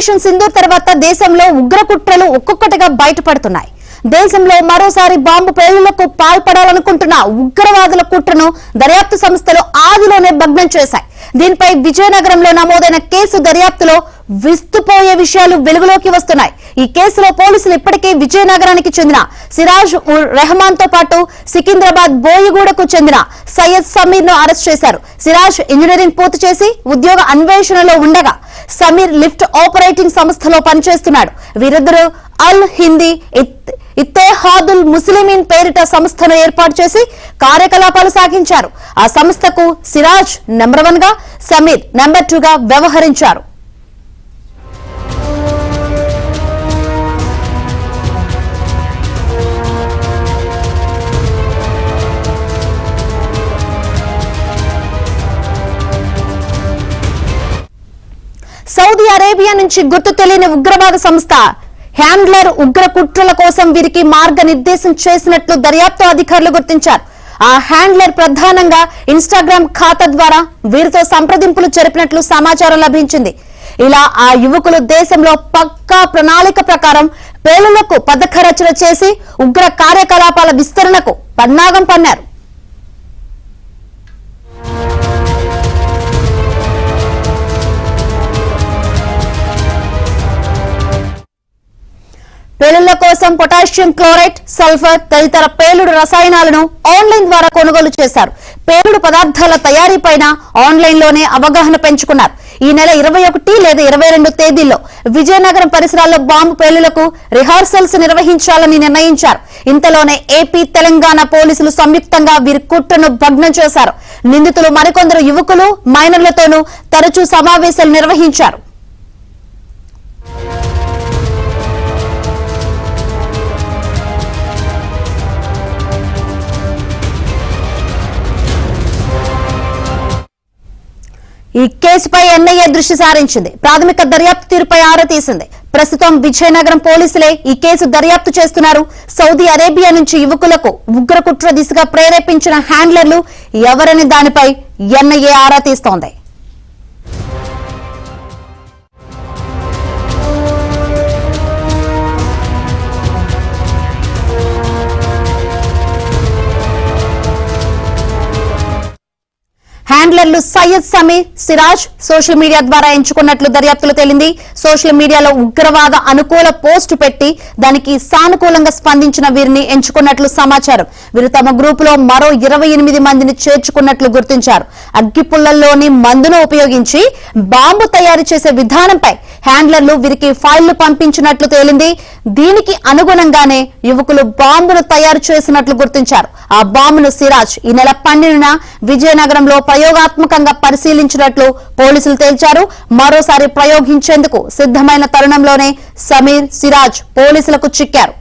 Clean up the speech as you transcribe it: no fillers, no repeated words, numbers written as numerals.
Operation Sindoor తర్వాత దేశంలో ఉగ్ర కుట్రలు ఒక్కొక్కటిగా బయటపడుతున్నాయి. దేశంలో మరోసారి బాంబు పేలుళ్లకు పాల్పడాలనుకుంటున్న ఉగ్రవాదుల కుట్రను దర్యాప్తు సంస్థలు ఆదిలోనే భగ్నం చేశాయి. దీనిపై విజయనగరంలో నమోదైన కేసు దర్యాప్తులో విస్తుపోయే విషయాలు వెలుగులోకి వస్తున్నాయి. ఈ కేసులో పోలీసులు ఇప్పటికే విజయనగరానికి చెందిన సిరాజ్ ఉర్ రెహమాన్ తో పాటు సికింద్రాబాద్ బోయిగూడకు చెందిన సయ్యద్ సమీర్ ను అరెస్ట్ చేశారు. సిరాజ్ ఇంజనీరింగ్ పూర్తి చేసి ఉద్యోగ అన్వేషణలో ఉండగా సమీర్ లిఫ్ట్ ఆపరేటింగ్ సంస్థలో పనిచేస్తున్నాడు. వీరిద్దరూ అల్ హిందీ ఇత్తెహాదుల్ ముస్లిమీన్ పేరిట సంస్థను ఏర్పాటు చేసి కార్యకలాపాలు సాగించారు. ఆ సంస్థకు సిరాజ్ నెంబర్ 1 గా, సమీర్ నెంబర్ 2 గా వ్యవహరించారు. సౌదీ అరేబియా నుంచి గుర్తు తెలియని ఉగ్రవాద సంస్థ హ్యాండ్లర్ ఉగ్ర కుట్రల కోసం వీరికి మార్గనిర్దేశం చేసినట్లు దర్యాప్తు అధికారులు గుర్తించారు. ఆ హ్యాండ్లర్ ప్రధానంగా ఇన్స్టాగ్రామ్ ఖాతా ద్వారా వీరితో సంప్రదింపులు జరిపినట్లు సమాచారం లభించింది. ఇలా ఆ యువకులు దేశంలో పక్కా ప్రణాళిక ప్రకారం పేలుళ్లకు పథక రచన చేసి ఉగ్ర కార్యకలాపాల విస్తరణకు పన్నాగం పన్నారు. పేలుళ్ల కోసం పొటాషియం క్లోరైడ్, సల్ఫర్ తదితర పేలుడు రసాయనాలను ఆన్లైన్ ద్వారా కొనుగోలు చేశారు. పేలుడు పదార్థాల తయారీపైన ఆన్లైన్ లోనే అవగాహన పెంచుకున్నారు. ఈ నెల 21 లేదా 22 తేదీల్లో విజయనగరం పరిసరాల్లో బాంబు పేలుళ్లకు రిహార్సల్స్ నిర్వహించాలని నిర్ణయించారు. ఇంతలోనే ఏపీ, తెలంగాణ పోలీసులు సంయుక్తంగా వీరి కుట్రను భగ్నం చేశారు. నిందితులు మరికొందరు యువకులు, మైనర్లతోనూ తరచూ సమావేశాలు నిర్వహించారు. ఈ కేసుపై ఎన్ఐఏ దృష్టి సారించింది. ప్రాథమిక దర్యాప్తు తీరుపై ఆరా తీసింది. ప్రస్తుతం విజయనగరం పోలీసులే ఈ కేసు దర్యాప్తు చేస్తున్నారు. సౌదీ అరేబియా నుంచి యువకులకు ఉగ్ర కుట్ర దిశగా ప్రేరేపించిన హ్యాండ్లర్లు ఎవరని దానిపై ఎన్ఐఏ ఆరా తీస్తోంది. హ్యాండ్లర్లు సయ్యద్ సమీర్, సిరాజ్ సోషల్ మీడియా ద్వారా ఎంచుకున్నట్లు దర్యాప్తులో తేలింది. సోషల్ మీడియాలో ఉగ్రవాద అనుకూల పోస్టు పెట్టి దానికి సానుకూలంగా స్పందించిన వీరిని ఎంచుకున్నట్లు సమాచారం. వీరు తమ గ్రూపులో మరో 28 మందిని చేర్చుకున్నట్లు గుర్తించారు. అగ్గిపుల్లల్లోని మందును ఉపయోగించి బాంబు తయారు చేసే విధానంపై హ్యాండ్లర్లు వీరికి ఫైళ్లు పంపించినట్లు తేలింది. దీనికి అనుగుణంగానే యువకులు బాంబును తయారు చేసినట్లు గుర్తించారు. ఆ బాంబును సిరాజ్ ఈ నెల 12న విజయనగరంలో ప్రయోగాత్మకంగా పరిశీలించినట్లు పోలీసులు తేల్చారు. మరోసారి ప్రయోగించేందుకు సిద్ధమైన తరుణంలోనే సమీర్, సిరాజ్ పోలీసులకు చిక్కారు.